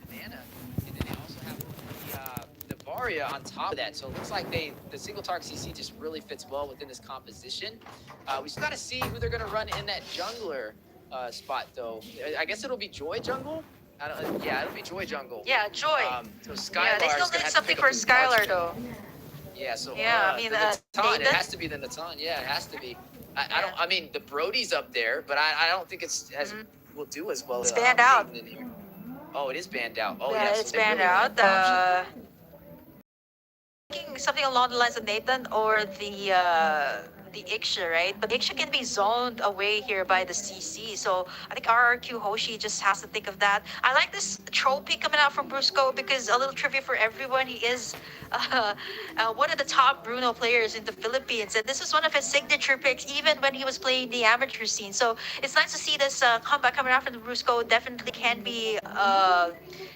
Banana, and then they also have the Varia on top of that. So it looks like the single target CC just really fits well within this composition. We just got to see who they're going to run in that jungler spot, though. I guess it'll be Joy Jungle. Yeah, it'll be Joy Jungle. Yeah, Joy. So Skylarr they still need something for Skylarr, though. Yeah, so I mean, the Natan, it has to be the Natan. Yeah, it has to be. I don't. I mean, the Brody's up there, but I don't think will do as well. It's banned out. Oh, it is banned out. Oh, yeah, yes, it's banned out. Thinking something along the lines of Nathan or the Iksha, right? But Iksha can be zoned away here by the CC, so I think RRQ Hoshi just has to think of that. I like this trophy coming out from Brusco because a little trivia for everyone, he is one of the top Bruno players in the Philippines, and this is one of his signature picks even when he was playing the amateur scene. So it's nice to see this comeback coming out from the Brusco. Definitely can be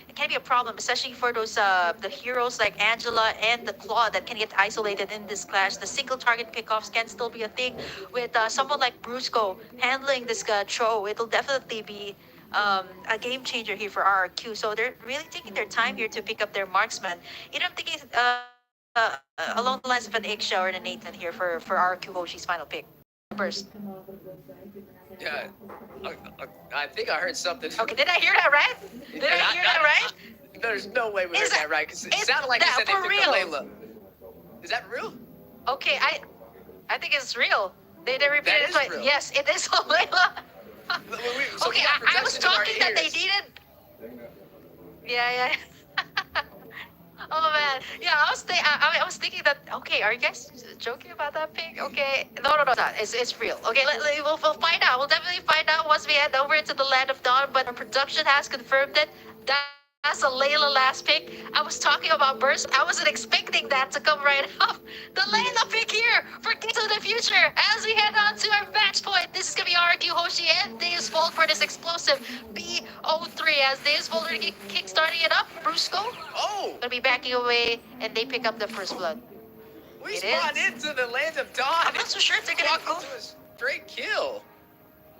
it can be a problem, especially for those the heroes like Angela and the Claw that can get isolated in this clash. The single target pickoffs can still be a thing with someone like Brusco handling this Tro. It'll definitely be a game changer here for RRQ. So they're really taking their time here to pick up their marksman. You know, I'm thinking along the lines of an Iksha or an Nathan here for RRQ Hoshi's final pick. Burst. Yeah, I think I heard something. Okay, did I hear that right? Did I hear that right? There's no way we heard that right, because it sounded like you said they picked up Layla. Is that real? Okay, I think it's real. They repeated it twice. Yes, it is Layla. So okay, I was talking that they needed. Yeah. Oh man, yeah. I was thinking that. Okay, are you guys joking about that pick? Okay, no, it's not. It's real. Okay, we'll find out. We'll definitely find out once we head over into the land of dawn. But our production has confirmed it. That's a Layla last pick. I was talking about burst. I wasn't expecting that to come right up. The Layla pick here for Kids of the Future as we head on to our match point. This is going to be RQ Hoshi and Deusvult for this explosive B03 as Deusvult already kickstarting it up. Brusco going to be backing away and they pick up the first blood. We spawned into the land of dawn. I'm not so sure if they're going to go. To a straight kill.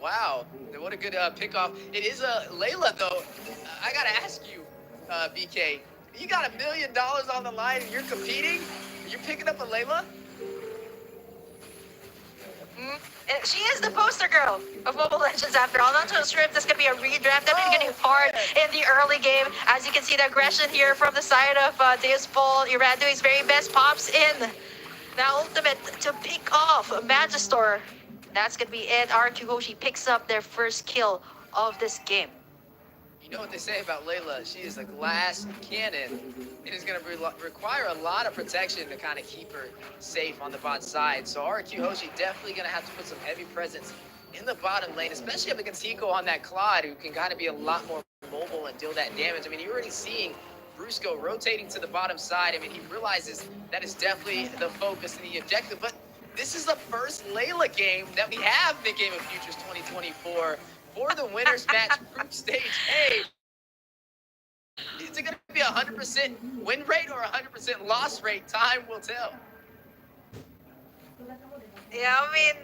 Wow, what a good pick-off. It is a Layla, though. I got to ask you, BK, you got $1 million on the line and you're competing? You're picking up a Layla? She is the poster girl of Mobile Legends after all. Not so sure if this is going to be a redraft. Definitely getting hard in the early game. As you can see, the aggression here from the side of Deusvult. Iran doing his very best, pops in the ultimate to pick off Magister. That's going to be it. RQ Hoshi picks up their first kill of this game. You know what they say about Layla? She is a glass cannon. It is going to require a lot of protection to kind of keep her safe on the bot side. So RQ Hoshi definitely going to have to put some heavy presence in the bottom lane, especially up against Hiko on that Claude, who can kind of be a lot more mobile and deal that damage. I mean, you're already seeing Brusco rotating to the bottom side. I mean, he realizes that is definitely the focus and the objective. But this is the first Layla game that we have in the Game of Futures 2024 for the winners match group stage A. Is it going to be 100% win rate or 100% loss rate? Time will tell. Yeah, I mean,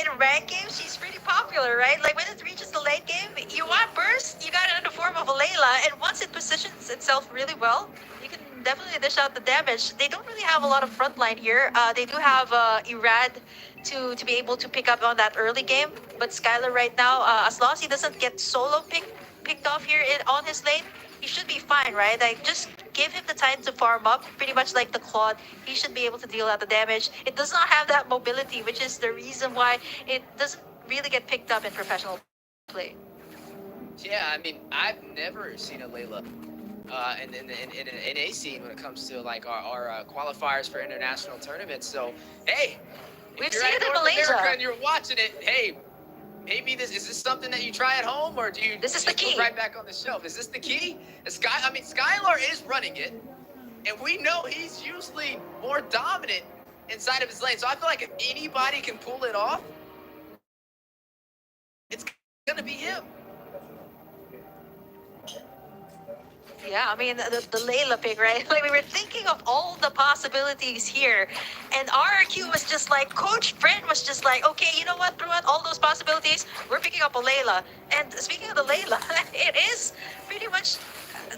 in ranked games, she's pretty popular, right? Like, when it reaches the late game, you want burst, you got it in the form of a Layla, and once it positions itself really well, you can definitely dish out the damage. They don't really have a lot of frontline here. They do have Irad to be able to pick up on that early game, but Skylarr right now, as long as he doesn't get solo picked off here on his lane, he should be fine, right? Like, just give him the time to farm up, pretty much like the Claude. He should be able to deal out the damage. It does not have that mobility, which is the reason why it doesn't really get picked up in professional play. Yeah, I mean, I've never seen a Layla in an A scene when it comes to like our qualifiers for international tournaments. So, hey, we've seen it in Malaysia and you're watching it. Hey, maybe is this something that you try at home, or do you just put right back on the shelf? Is this the key? Skylarr is running it, and we know he's usually more dominant inside of his lane. So I feel like if anybody can pull it off, it's gonna be him. Yeah, I mean, the Layla pick, right? Like, we were thinking of all the possibilities here. And RRQ was just like, Coach Bren was just like, okay, you know what? Throughout all those possibilities, we're picking up a Layla. And speaking of the Layla, it is pretty much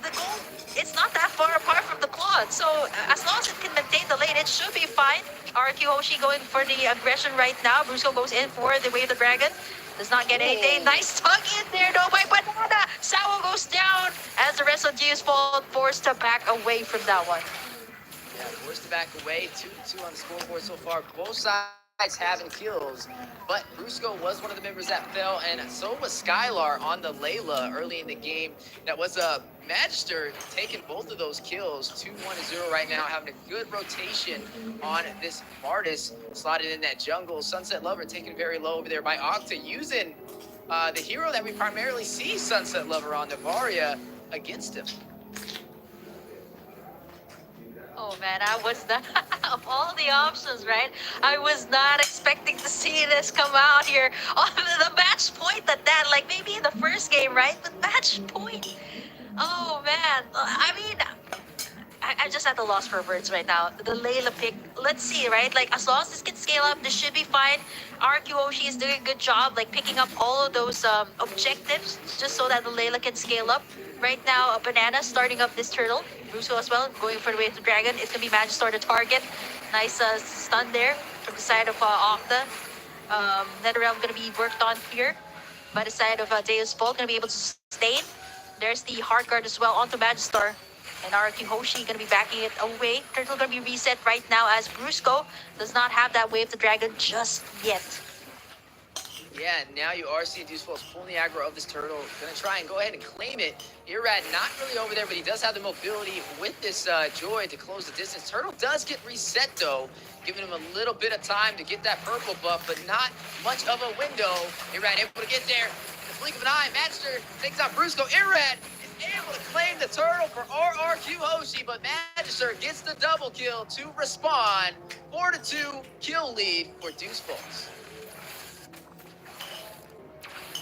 the goal, it's not that far apart from the quad. So as long as it can maintain the lane, it should be fine. RQ Hoshi going for the aggression right now. Brusco goes in for the Wave the Dragon. Does not get anything. Nice tug in there, though, by Banana. Sao goes down as the rest of Deusvult forced to back away from that one. Yeah, forced to back away. 2-2 on the scoreboard so far. Both sides having kills, but Brusco was one of the members that fell, and so was Skylarr on the Layla early in the game. That was a Magister taking both of those kills. 2-1-0 right now, having a good rotation on this Martis, slotted in that jungle. Sunset Lover taken very low over there by Octa, using the hero that we primarily see Sunset Lover on, Navaria, against him. Oh man, I was not, of all the options, right? I was not expecting to see this come out here on the match point at that, like maybe in the first game, right? But match point. Oh man, I mean, I'm just at the loss for words right now. The Layla pick, let's see, right? Like, as long as this can scale up, this should be fine. RQ Hoshi is doing a good job, like, picking up all of those objectives just so that the Layla can scale up. Right now, Banana starting up this turtle. Russo as well, going for the Wave of the Dragon. It's going to be Magistar to target. Nice stun there from the side of Octa. NetherRealm going to be worked on here by the side of Deusvult, going to be able to sustain. There's the Hard Guard as well onto Magistar. And RQ Hoshi going to be backing it away. Turtle going to be reset right now as Brusco does not have that Wave of the Dragon just yet. Yeah, now you are seeing Deusvult pulling the aggro of this turtle. Gonna try and go ahead and claim it. Irrad not really over there, but he does have the mobility with this Joy to close the distance. Turtle does get reset though, giving him a little bit of time to get that purple buff, but not much of a window. Irrad able to get there in the blink of an eye. Magister takes out Brusco. Irrad is able to claim the turtle for RRQ Hoshi, but Magister gets the double kill to respond. 4-2 kill lead for Deusvult.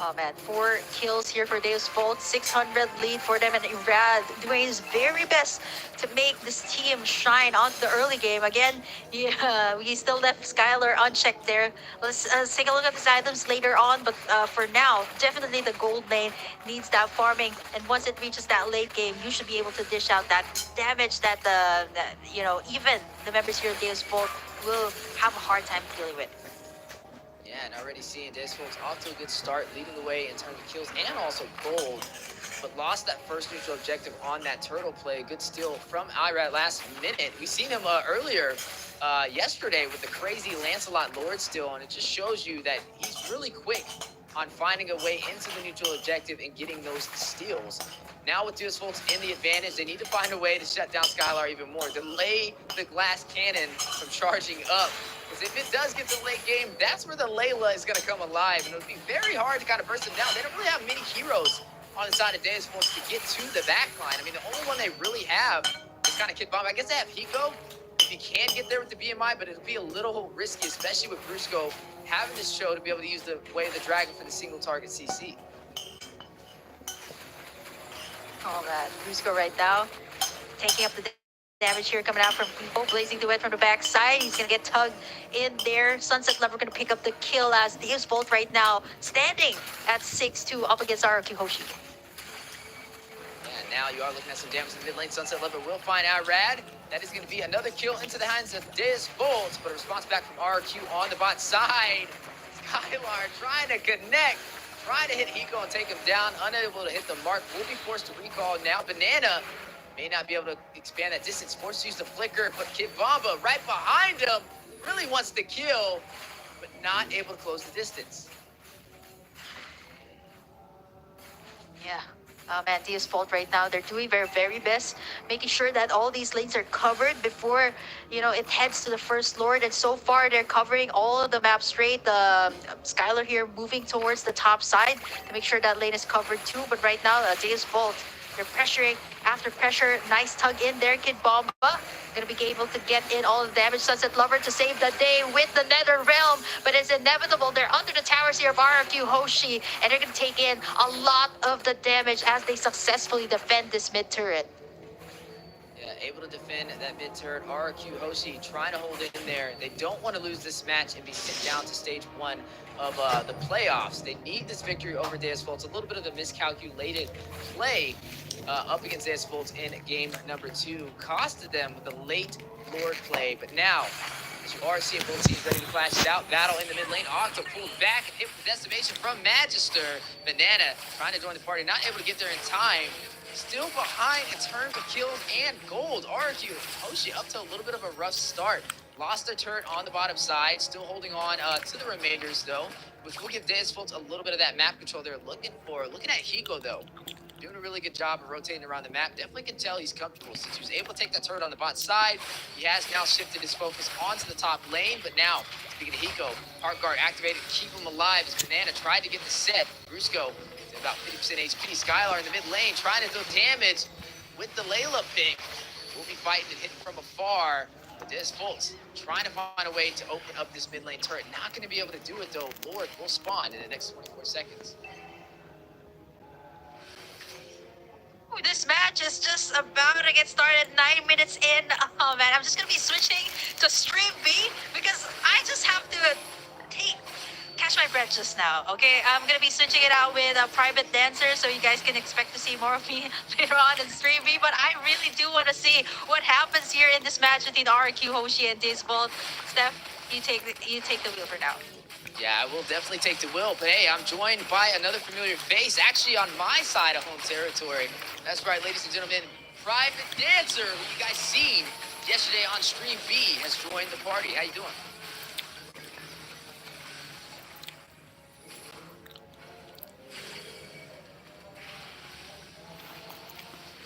Oh man, 4 kills here for Deusvult, 600 lead for them, and Irrad doing his very best to make this team shine on the early game. Again, yeah, we still left Skylarr unchecked there. Let's take a look at these items later on, but for now, definitely the gold lane needs that farming, and once it reaches that late game, you should be able to dish out that damage that, you know, even the members here of Deusvult will have a hard time dealing with. Yeah, and already seeing Deusvult's off to a good start, leading the way in terms of kills and also gold, but lost that first neutral objective on that turtle play. Good steal from Irrad last minute. We seen him earlier yesterday with the crazy Lancelot Lord steal, and it just shows you that he's really quick on finding a way into the neutral objective and getting those steals. Now with Deusvult in the advantage, they need to find a way to shut down Skylarr even more, delay the glass cannon from charging up. Because if it does get to the late game, that's where the Layla is going to come alive. And it would be very hard to kind of burst them down. They don't really have many heroes on the side of Deusvult to get to the backline. I mean, the only one they really have is kind of Kid Bomb. I guess they have Hiko, if you can get there with the BMI, but it'll be a little risky, especially with Brusco having this show to be able to use the Way of the Dragon for the single target CC. Oh man, Brusco right now taking up the damage here coming out from Viva, blazing the wet from the backside. He's gonna get tugged in there. Sunset Lover gonna pick up the kill as Deusvult right now standing at 6-2 up against RQ Hoshi. And now you are looking at some damage in the mid lane. Sunset Lover will find Irrad. That is going to be another kill into the hands of Deusvult, but a response back from RQ on the bot side. Skylarr trying to connect, trying to hit Hiko and take him down, unable to hit the mark. Will be forced to recall now. Banana may not be able to expand that distance, forced to use the flicker, but Kid Bomba right behind him really wants to kill, but not able to close the distance. Yeah. Man, Deusvult right now, they're doing their very best, making sure that all these lanes are covered before, you know, it heads to the First Lord. And so far, they're covering all of the map straight. Skylarr here moving towards the top side to make sure that lane is covered too. But right now, Deusvult, they're pressuring after pressure. Nice tug in there, Kid Bomba. Gonna be able to get in all the damage. Sunset Lover to save the day with the Nether Realm, but it's inevitable. They're under the towers here of RQ Hoshi, and they're gonna take in a lot of the damage as they successfully defend this mid turret. Yeah, able to defend that mid turret. RRQ Hoshi trying to hold it in there. They don't want to lose this match and be sent down to stage 1 of the playoffs. They need this victory over Deusvult. It's a little bit of a miscalculated play up against Deusvult in game number 2. Costed them with a late Lord play, but now as you are seeing both teams ready to flash it out. Battle in the mid lane. Octo pulled back and hit with the decimation from Magister. Banana trying to join the party, not able to get there in time. Still behind in terms of kills and gold. RRQ Hoshi up to a little bit of a rough start. Lost their turret on the bottom side. Still holding on to the remainders though, which will give Deusvult a little bit of that map control they're looking for. Looking at Hiko though, doing a really good job of rotating around the map. Definitely can tell he's comfortable since he was able to take that turret on the bot side. He has now shifted his focus onto the top lane, but now, speaking of Hiko, Heart Guard activated to keep him alive as Banana tried to get the set. Brusco, about 50% HP. Skylarr in the mid lane, trying to do damage with the Layla pick. We'll be fighting and hitting from afar. Deusvult trying to find a way to open up this mid lane turret. Not going to be able to do it though. Lord will spawn in the next 24 seconds. This match is just about to get started 9 minutes in. Oh man, I'm just gonna be switching to stream B because I just have to catch my breath just now. Okay, I'm gonna be switching it out with a private dancer, so you guys can expect to see more of me later on in stream B. But I really do want to see what happens here in this match between RRQ Hoshi and Deusvult. Steph, you take the wheel for now. Yeah, I will definitely take the wheel, but hey, I'm joined by another familiar face, actually on my side of home territory. That's right, ladies and gentlemen, Private Dancer, who you guys seen yesterday on Stream B, has joined the party. How you doing?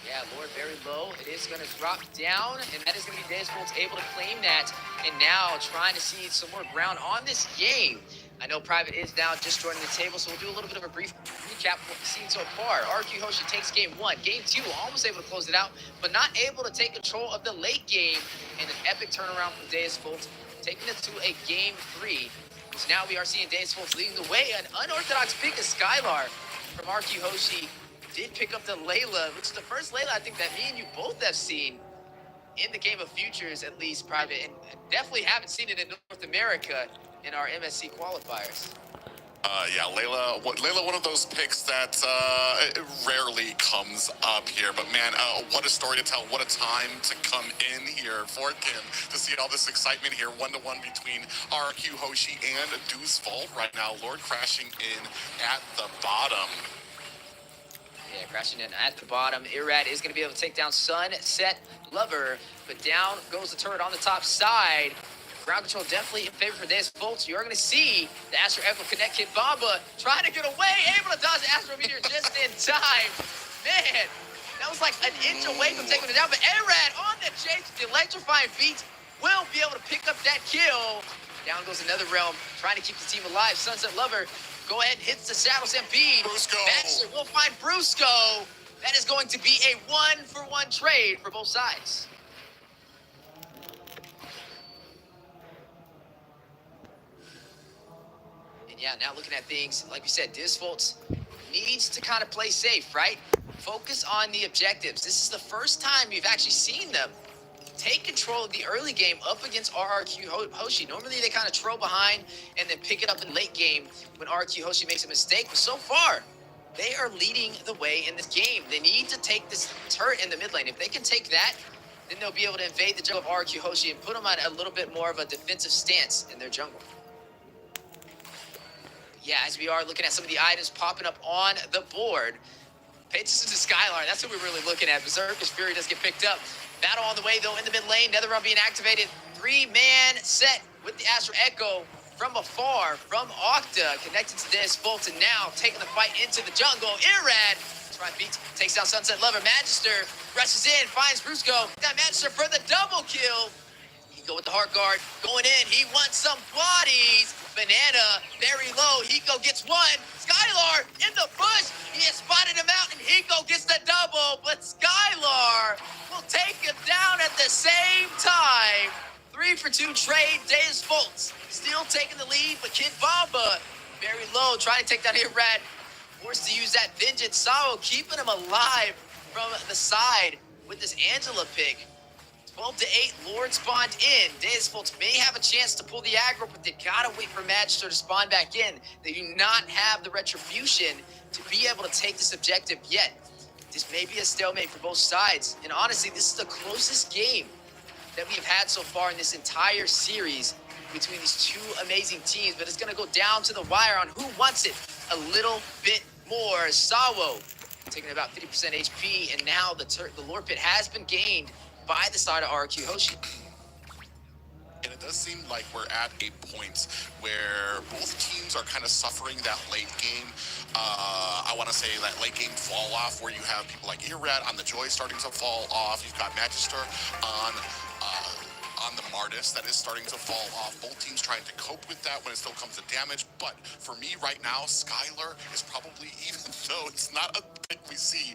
Yeah, Lord very low. It is going to drop down, and that is going to be Deusvult able to claim that, and now trying to see some more ground on this game. I know Private is now just joining the table, so we'll do a little bit of a brief recap of what we've seen so far. RQ Hoshi takes game 1. Game 2, almost able to close it out, but not able to take control of the late game, and an epic turnaround from Deusvult, taking it to a game 3, which now we are seeing Deusvult leading the way. An unorthodox pick of Skylarr from RQ Hoshi. Did pick up the Layla, which is the first Layla I think that me and you both have seen in the game of futures, at least, Private, and definitely haven't seen it in North America in our MSC qualifiers. Yeah, Layla, one of those picks that rarely comes up here. But man, what a story to tell. What a time to come in here for Kim to see all this excitement here. 1-1 between RQ Hoshi and Deusvult right now. Lord crashing in at the bottom. Yeah, crashing in at the bottom. Irad is going to be able to take down Sunset Lover, but down goes the turret on the top side. Ground control definitely in favor for Deusvult. You are going to see the Astro Echo connect Kid Bamba trying to get away, able to dodge the Astro Meteor just in time. Man, that was like an inch away from taking it down, but Irad on the chase with the electrifying beat will be able to pick up that kill. Down goes another realm, trying to keep the team alive. Sunset Lover go ahead and hits the Shadow Stampede. Brusco. Baxter will find Brusco. That is going to be a 1-for-1 trade for both sides. And yeah, now looking at things, like we said, Deusvult needs to kind of play safe, right? Focus on the objectives. This is the first time you've actually seen them take control of the early game up against RRQ Hoshi. Normally they kind of troll behind and then pick it up in late game when RRQ Hoshi makes a mistake. But so far, they are leading the way in this game. They need to take this turret in the mid lane. If they can take that, then they'll be able to invade the jungle of RRQ Hoshi and put them on a little bit more of a defensive stance in their jungle. Yeah, as we are looking at some of the items popping up on the board, pay attention to Skylarr. That's what we're really looking at. Berserker's Fury does get picked up. Battle on the way, though, in the mid lane. Netherrealm being activated. 3-man set with the Astro Echo from afar, from Octa, connected to Deusvult, and now taking the fight into the jungle. Irad, trying to beat, takes down Sunset Lover. Magister rushes in, finds Brusco. Got Magister for the double kill. He go with the Heart Guard, going in. He wants some bodies. Banana, very low. Hiko gets one. Skylarr in the bush. He has spotted him out, and Hiko gets the double. But Skylarr will take him down at the same time. 3-for-2 trade. Deusvult still taking the lead, but Kid Bamba very low, trying to take down Irad. Forced to use that Vengeance. Sao keeping him alive from the side with this Angela pick. 12 to 8, Lord spawned in. Deusvult may have a chance to pull the aggro, but they gotta wait for Magister to spawn back in. They do not have the retribution to be able to take this objective yet. This may be a stalemate for both sides. And honestly, this is the closest game that we've had so far in this entire series between these two amazing teams. But it's gonna go down to the wire on who wants it a little bit more. Sawo taking about 50% HP, and now the Lord Pit has been gained by the side of RQ Hoshi. And it does seem like we're at a point where both teams are kind of suffering that late game. I want to say that late game fall off where you have people like Irad on the Joy starting to fall off. You've got Magister on the Martis that is starting to fall off. Both teams trying to cope with that when it still comes to damage. But for me right now, Skylarr is probably, even though it's not a pick we see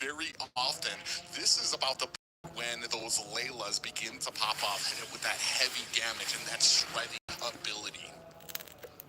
very often, this is about the when those Laylas begin to pop off with that heavy damage and that shredding ability.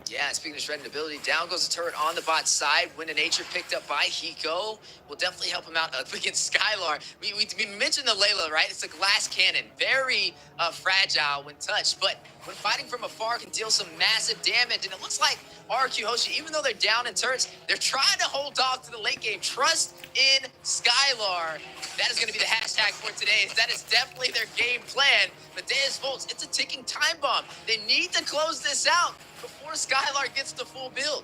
Yeah, speaking of shredding ability, down goes the turret on the bot side. Wind of Nature picked up by Hiko will definitely help him out against Skylarr. We mentioned the Layla, right? It's a glass cannon, very fragile when touched, but when fighting from afar can deal some massive damage. And it looks like RQ Hoshi, even though they're down in turrets, they're trying to hold off to the late game. Trust in Skylarr. That is going to be the hashtag for today. That is definitely their game plan. But Deusvult, it's a ticking time bomb. They need to close this out before Skylarr gets the full build.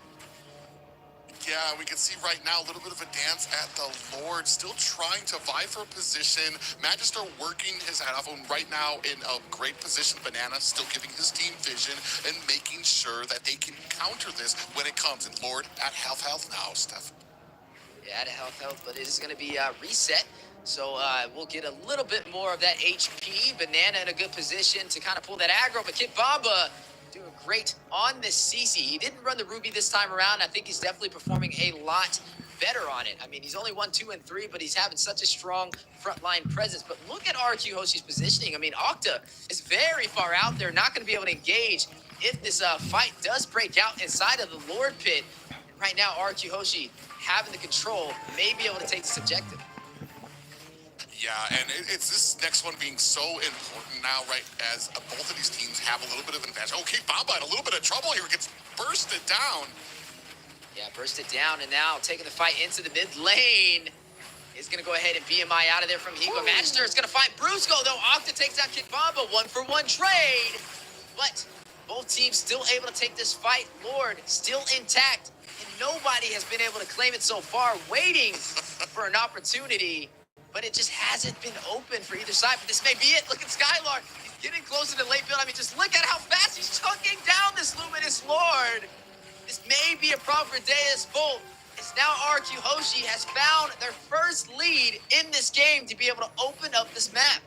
Yeah, we can see right now a little bit of a dance at the Lord, still trying to vie for position. Magister working his head off, and right now in a great position. Banana still giving his team vision and making sure that they can counter this when it comes. And Lord at health now, Steph. Yeah, at health, but it is going to be reset. So we'll get a little bit more of that HP. Banana in a good position to kind of pull that aggro, but Kid Bamba doing great on this CC. He didn't run the Ruby this time around. I think he's definitely performing a lot better on it. I mean, he's only 1, 2, and 3, but he's having such a strong frontline presence. But look at RQ Hoshi's positioning. I mean, Octa is very far out there, not going to be able to engage if this fight does break out inside of the Lord Pit. And right now, RQ Hoshi having the control may be able to take this objective. Yeah, and it's this next one being so important now, right, as both of these teams have a little bit of an advantage. Okay, Bamba in a little bit of trouble here, gets bursted down. Yeah, bursted down, and now taking the fight into the mid lane. Is going to go ahead and BMI out of there from Hiko. Magister is going to find Brusco, though. Octa takes out Kid Bamba, 1-for-1 trade. But both teams still able to take this fight. Lord still intact, and nobody has been able to claim it so far, waiting for an opportunity. But it just hasn't been open for either side. But this may be it. Look at Skylarr. He's getting closer to late build. I mean, just look at how fast he's chunking down this Luminous Lord. This may be a problem for Deusvult. It's now RQ Hoshi has found their first lead in this game to be able to open up this map.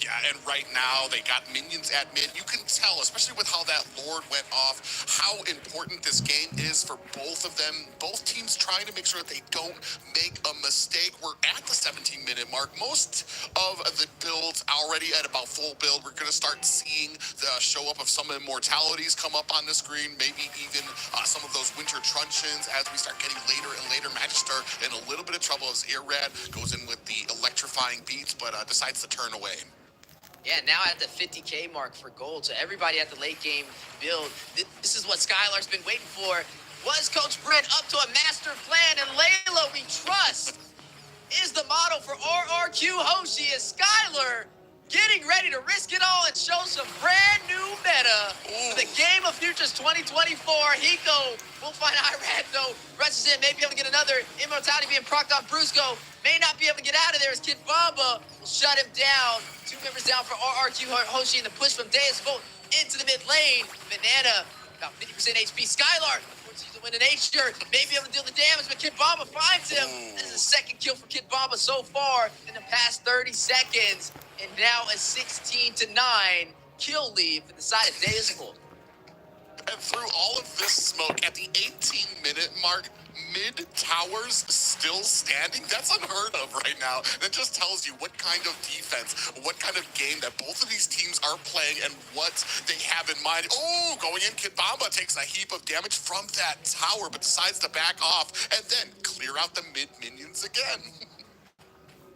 Yeah, and right now they got minions at mid. You can tell, especially with how that Lord went off, how important this game is for both of them. Both teams trying to make sure that they don't make a mistake. We're at the 17-minute mark. Most of the builds already at about full build. We're going to start seeing the show up of some immortalities come up on the screen, maybe even some of those winter truncheons as we start getting later and later. Magister in a little bit of trouble as Irad goes in with the electrifying beats, but decides to turn away. Yeah, now at the 50K mark for gold. So everybody at the late game build. This is what Skylar's been waiting for. Was Coach Bren up to a master plan? And Layla, we trust, is the model for RRQ Hoshi as Skylarr getting ready to risk it all and show some brand new meta for the Game of Futures 2024. Hiko will find Irad, though. Rushes in, may be able to get another immortality being procced on Brusco. May not be able to get out of there as Kid Bamba will shut him down. 2 members down for RRQ Hoshi, and the push from Deusvult into the mid lane. Banana, about 50% HP. Skylarr, once he's a Wind of Nature, may be able to deal the damage, but Kid Bamba finds him. That is the second kill for Kid Bamba so far in the past 30 seconds. And now a 16-9 kill lead for the side of Deusvult. And through all of this smoke, at the 18-minute mark, mid towers still standing. That's unheard of right now. That just tells you what kind of defense, what kind of game that both of these teams are playing and what they have in mind. Oh, going in, Kid Bamba takes a heap of damage from that tower, but decides to back off and then clear out the mid minions again.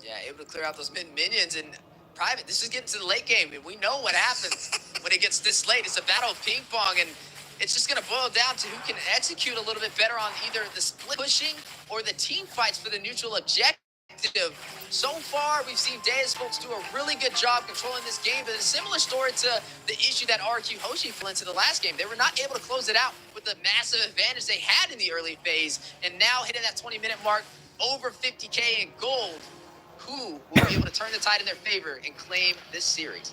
Yeah, able to clear out those mid minions, and private. This is getting to the late game, and we know what happens when it gets this late. It's a battle of ping pong, and it's just going to boil down to who can execute a little bit better on either the split pushing or the team fights for the neutral objective. So far, we've seen Deusvult do a really good job controlling this game, but a similar story to the issue that RQ Hoshi fell into the last game. They were not able to close it out with the massive advantage they had in the early phase, and now hitting that 20-minute mark, over 50K in gold. Who will be able to turn the tide in their favor and claim this series?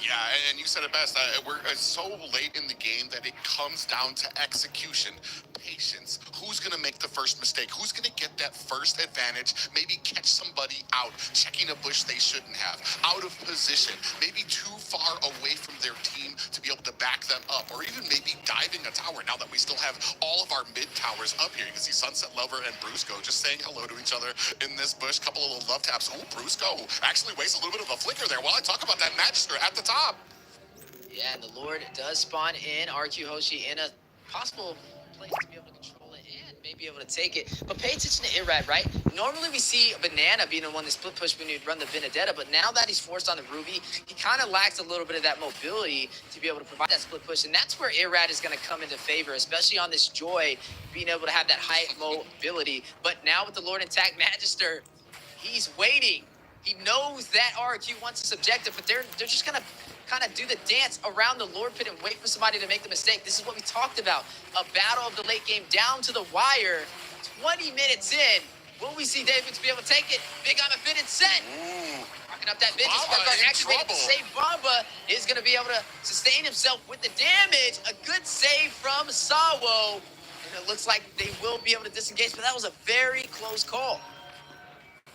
Yeah, and you said it best. We're so late in the game that it comes down to execution, patience. Who's going to make the first mistake? Who's going to get that first advantage? Maybe catch somebody out, checking a bush they shouldn't have, out of position, maybe too far away from their team to be able to back them up, or even maybe diving a tower. Now that we still have all of our mid towers up here, you can see Sunset Lover and Brusco just saying hello to each other in this bush. Couple of little love taps. Oh, Brusco actually wastes a little bit of a flicker there. While I talk about that Magister at the top. Yeah, and the Lord does spawn in RQ Hoshi in a possible place to be able to control it and maybe able to take it. But pay attention to Irad, right? Normally we see Banana being the one that split push when you'd run the Benedetta, but now that he's forced on the Ruby, he kind of lacks a little bit of that mobility to be able to provide that split push, and that's where Irad is going to come into favor, especially on this Joy, being able to have that high mobility. But now with the Lord intact Magister, he's waiting. He knows that RQ wants his objective, but they're just going to kind of do the dance around the Lord Pit and wait for somebody to make the mistake. This is what we talked about, a battle of the late game down to the wire. 20 minutes in, will we see David to be able to take it? Big on a fit and set. Rocking up that vengeance. Activated to save Bamba is going to be able to sustain himself with the damage. A good save from Sawo. And it looks like they will be able to disengage, but that was a very close call.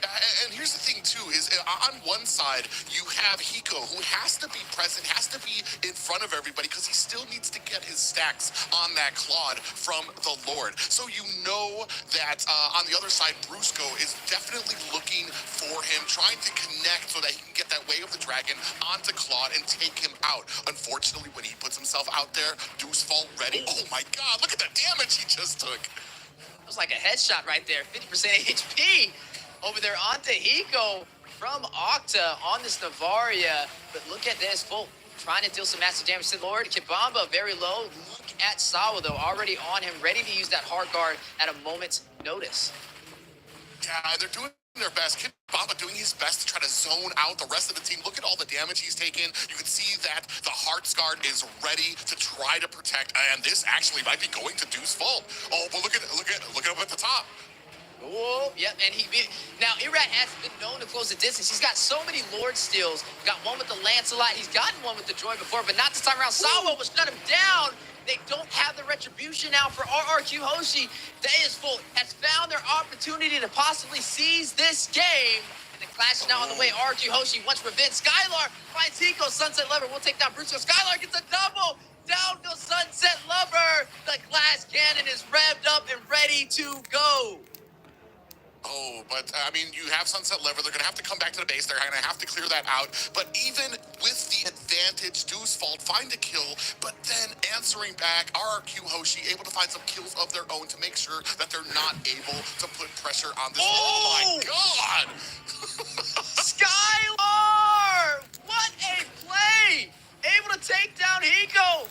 And here's the thing, too, is on one side, you have Hiko, who has to be present, has to be in front of everybody, because he still needs to get his stacks on that Claude from the Lord. So you know that on the other side, Brusco is definitely looking for him, trying to connect so that he can get that Way of the Dragon onto Claude and take him out. Unfortunately, when he puts himself out there, Deusvult ready. Oh my god, look at the damage he just took. It was like a headshot right there, 50% HP. Over there onto Hiko from Octa on this Navaria. But look at this, Volt trying to deal some massive damage to the Lord. Kibamba very low. Look at Sawa, though, already on him, ready to use that hard guard at a moment's notice. Yeah, they're doing their best. Kibamba doing his best to try to zone out the rest of the team. Look at all the damage he's taken. You can see that the Heart's Guard is ready to try to protect, and this actually might be going to Deusvult. Oh, but look at him at the top. Oh, yep, and now Irad has been known to close the distance. He's got so many Lord steals. Got one with the Lancelot. He's gotten one with the Joy before, but not this time around. Sawa will shut him down. They don't have the retribution now for RRQ Hoshi. Deusvult has found their opportunity to possibly seize this game. And the clash is now on the way. RRQ Hoshi wants revenge. Skylarr finds Hiko. Sunset Lover will take down Brusco. Skylarr gets a double. Down goes Sunset Lover. The glass cannon is revved up and ready to go. Oh, but, I mean, you have Sunset Lover. They're going to have to come back to the base. They're going to have to clear that out. But even with the advantage, Deusvult find a kill, but then answering back, RRQ Hoshi able to find some kills of their own to make sure that they're not able to put pressure on this. Oh my god! Skylarr! What a play! Able to take down Hiko.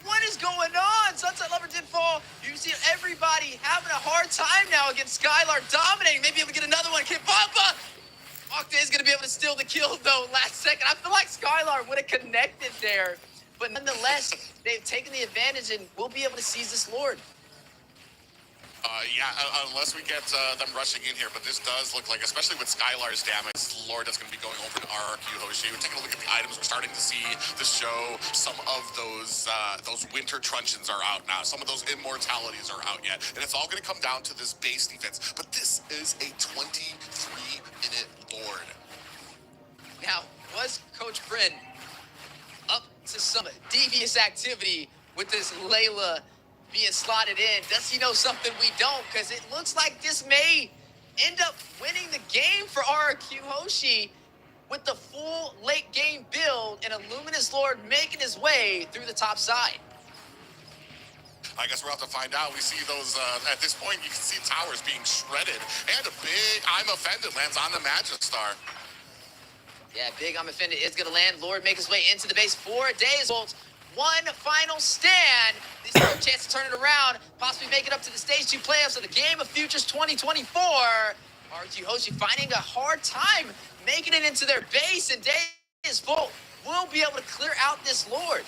What is going on? Sunset Lover did fall. You see everybody having a hard time now against Skylarr, dominating. Maybe able to get another one. Kibamba! Octa is going to be able to steal the kill, though, last second. I feel like Skylarr would have connected there. But nonetheless, they've taken the advantage and will be able to seize this Lord. Yeah, unless we get them rushing in here, but this does look like, especially with Skylar's damage, Lord is going to be going over to RRQ Hoshi. We're taking a look at the items. We're starting to see the show. Some of those winter truncheons are out now. Some of those immortalities are out yet. And it's all going to come down to this base defense. But this is a 23-minute Lord. Now, was Coach Bren up to some devious activity with this Layla being slotted in? Does he know something we don't? Because it looks like this may end up winning the game for RRQ Hoshi with the full late game build and a Luminous Lord making his way through the top side. I guess we'll have to find out. We see those, at this point, you can see towers being shredded. And a big I'm Offended lands on the Magistar. Yeah, big on Defender is going to land. Lord make his way into the base for Deusvult. One final stand. This is a chance to turn it around, possibly make it up to the Stage 2 playoffs of the Game of Futures 2024. RQ Hoshi finding a hard time making it into their base, and Deusvult will be able to clear out this Lord.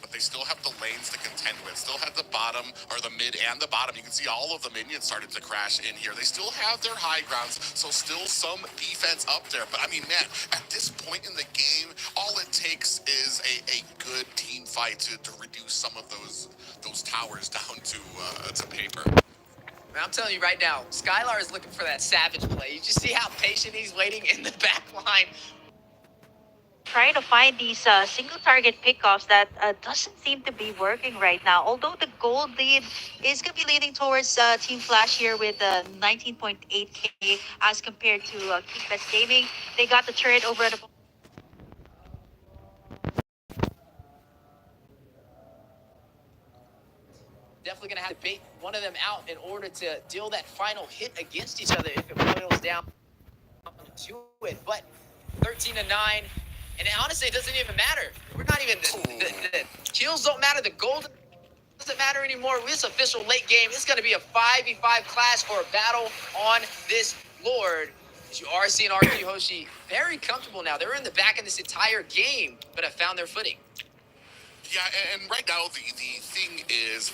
But they still have the lanes to contend with. Still have the bottom, or the mid and the bottom. You can see all of the minions started to crash in here. They still have their high grounds, so still some defense up there. But I mean, man, at this point in the game, all it takes is a good team fight to reduce some of those towers down to paper. I'm telling you right now, Skylarr is looking for that savage play. You just see how patient he's waiting in the back line. Trying to find these single target pickoffs that doesn't seem to be working right now. Although the gold lead is going to be leaning towards Team Flash here with 19.8k as compared to Keepbest Gaming. They got the turret over at the Definitely going to have to bait one of them out in order to deal that final hit against each other if it boils down to it. But 13-9, and honestly, it doesn't even matter. We're not even, the kills don't matter, the gold doesn't matter anymore. This official late game, it's going to be a 5v5 clash or a battle on this Lord. As you are seeing RQ Hoshi very comfortable now. They're in the back of this entire game, but have found their footing. Yeah, and right now the thing is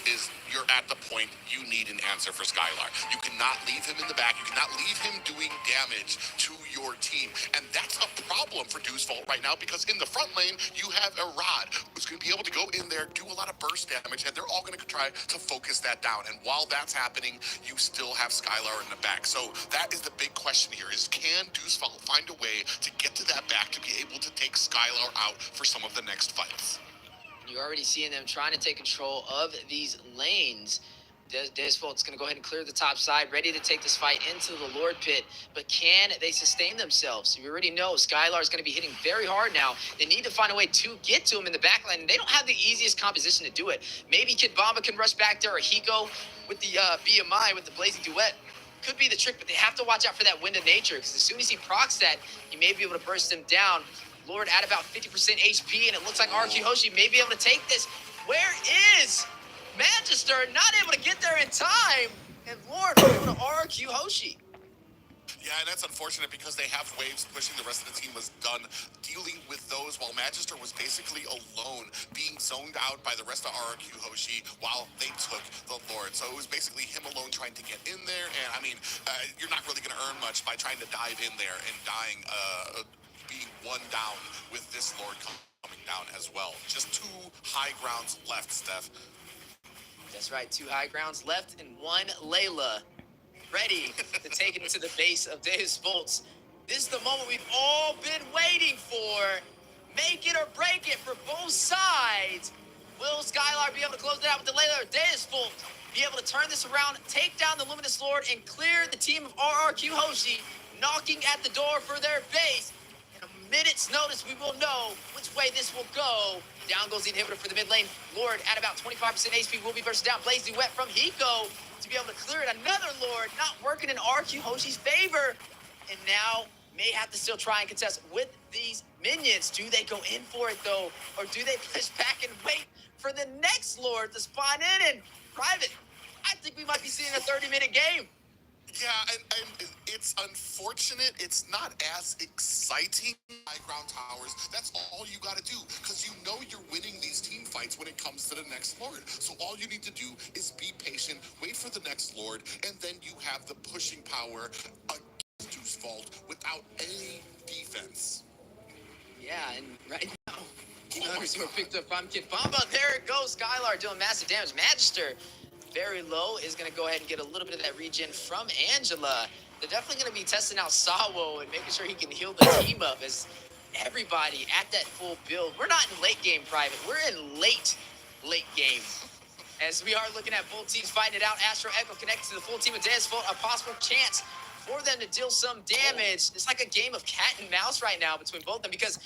you're at the point you need an answer for Skylarr. You cannot leave him in the back. You cannot leave him doing damage to your team. And that's a problem for Deusvult right now, because in the front lane, you have a Rod who's going to be able to go in there, do a lot of burst damage, and they're all going to try to focus that down. And while that's happening, you still have Skylarr in the back. So that is the big question here, is can Deusvult find a way to get to that back to be able to take Skylarr out for some of the next fights? You're already seeing them trying to take control of these lanes. Deusvult's going to go ahead and clear the top side, ready to take this fight into the Lord pit. But can they sustain themselves? We already know Skylarr is going to be hitting very hard now. They need to find a way to get to him in the backline, and they don't have the easiest composition to do it. Maybe Kid Bomba can rush back there, or Hiko with the BMI, with the Blazing Duet. Could be the trick, but they have to watch out for that Wind of Nature, because as soon as he procs that, he may be able to burst him down. Lord at about 50% HP, and it looks like RQ Hoshi may be able to take this. Where is Magister? Not able to get there in time, and Lord able to RQ Hoshi. Yeah, and that's unfortunate, because they have waves pushing. The rest of the team was done dealing with those, while Magister was basically alone, being zoned out by the rest of RQ Hoshi while they took the Lord. So it was basically him alone trying to get in there, and I mean, you're not really going to earn much by trying to dive in there and dying, being one down with this Lord coming down as well. Just 2 high grounds left, Steph. That's right, 2 high grounds left and 1 Layla ready to take it into the base of Deusvult. This is the moment we've all been waiting for. Make it or break it for both sides. Will Skylarr be able to close it out with the Layla, or Deusvult be able to turn this around, take down the Luminous Lord, and clear the team of RRQ Hoshi, knocking at the door for their base? In a minute's notice, we will know which way this will go. Down goes the inhibitor for the mid lane. Lord at about 25% HP will be bursted down. Blazing Wet from Hiko to be able to clear it. Another Lord not working in RQ Hoshi's favor. And now may have to still try and contest with these minions. Do they go in for it though? Or do they push back and wait for the next Lord to spawn in? And Private, I think we might be seeing a 30-minute game. Yeah, and it's unfortunate. It's not as exciting. High ground towers, that's all you got to do, because you know you're winning these team fights when it comes to the next Lord. So all you need to do is be patient, wait for the next Lord, and then you have the pushing power against Deusvult without any defense. Yeah, and right now, were picked up from Kid Bomba. There it goes. Skylarr doing massive damage. Magister very low, is going to go ahead and get a little bit of that regen from Angela. They're definitely going to be testing out Sawo and making sure he can heal the team up, as everybody at that full build. We're not in late game, Private. We're in late game. As we are looking at both teams fighting it out. Astro Echo connected to the full team of Deusvult. A possible chance for them to deal some damage. It's like a game of cat and mouse right now between both of them, because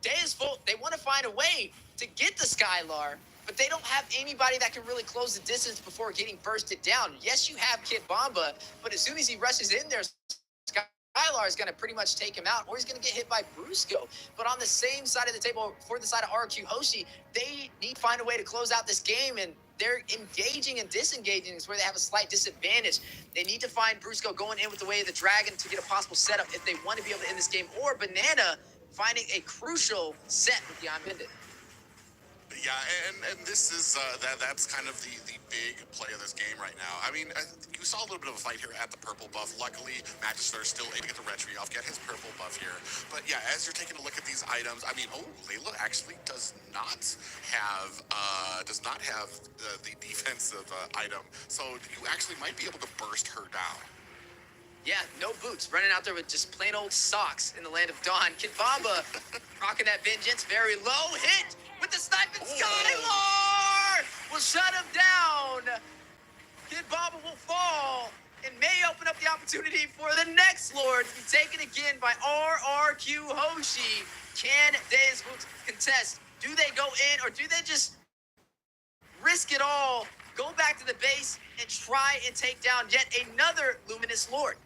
Deusvult, they want to find a way to get the Skylarr, but they don't have anybody that can really close the distance before getting bursted down. Yes, you have Kid Bomba, but as soon as he rushes in there, Skylarr is going to pretty much take him out, or he's going to get hit by Brusco. But on the same side of the table, for the side of RQ Hoshi, they need to find a way to close out this game, and they're engaging and disengaging is where they have a slight disadvantage. They need to find Brusco going in with the way of the dragon to get a possible setup if they want to be able to end this game, or Banana finding a crucial set with the unbended. Yeah, and this is that's kind of the big play of this game right now. I mean, you saw a little bit of a fight here at the purple buff. Luckily, Magister still able to get the retry off, get his purple buff here. But yeah, as you're taking a look at these items, I mean, Layla actually does not have the defensive item, so you actually might be able to burst her down. Yeah, no boots. Running out there with just plain old socks in the land of Dawn. Kid Bamba rocking that vengeance. Very low hit with the sniping. Skylarr will shut him down. Kid Bamba will fall and may open up the opportunity for the next Lord to be taken again by RRQ Hoshi. Can Deusvult contest? Do they go in, or do they just risk it all, go back to the base, and try and take down yet another Luminous Lord?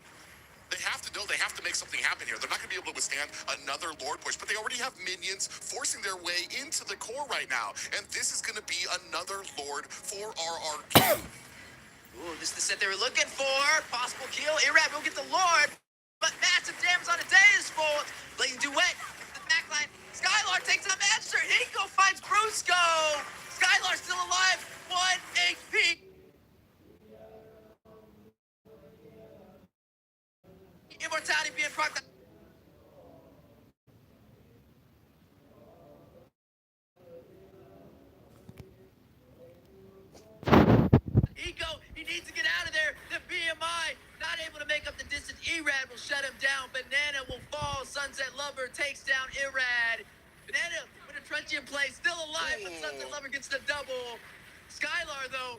They have to know, they have to make something happen here. They're not going to be able to withstand another Lord push, but they already have minions forcing their way into the core right now. And this is going to be another Lord for RRQ. Ooh, this is the set they were looking for. Possible kill. Irad will get the Lord, but massive damage on a Deusvult. Blazing Duet, the backline. Skylarr takes out Magister. Hiko finds Brusco. Skylarr still alive. 1 HP. Immortality being procclaimed. He needs to get out of there. The BMI not able to make up the distance. Irad will shut him down. Banana will fall. Sunset Lover takes down Irad. Banana with a truncheon play, still alive, but Sunset Lover gets the double. Skylarr though,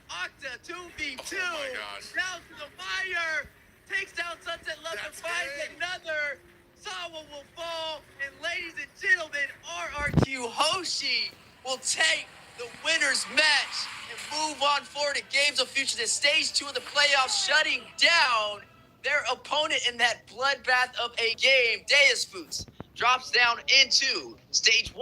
Octa 2v2. Oh my gosh. Down to the fire. Takes down Sunset Lover, finds another. Sawa will fall, and ladies and gentlemen, RRQ Hoshi will take the winner's match and move on forward to Games of Future to stage 2 of the playoffs, shutting down their opponent in that bloodbath of a game. Deusvult drops down into stage 1.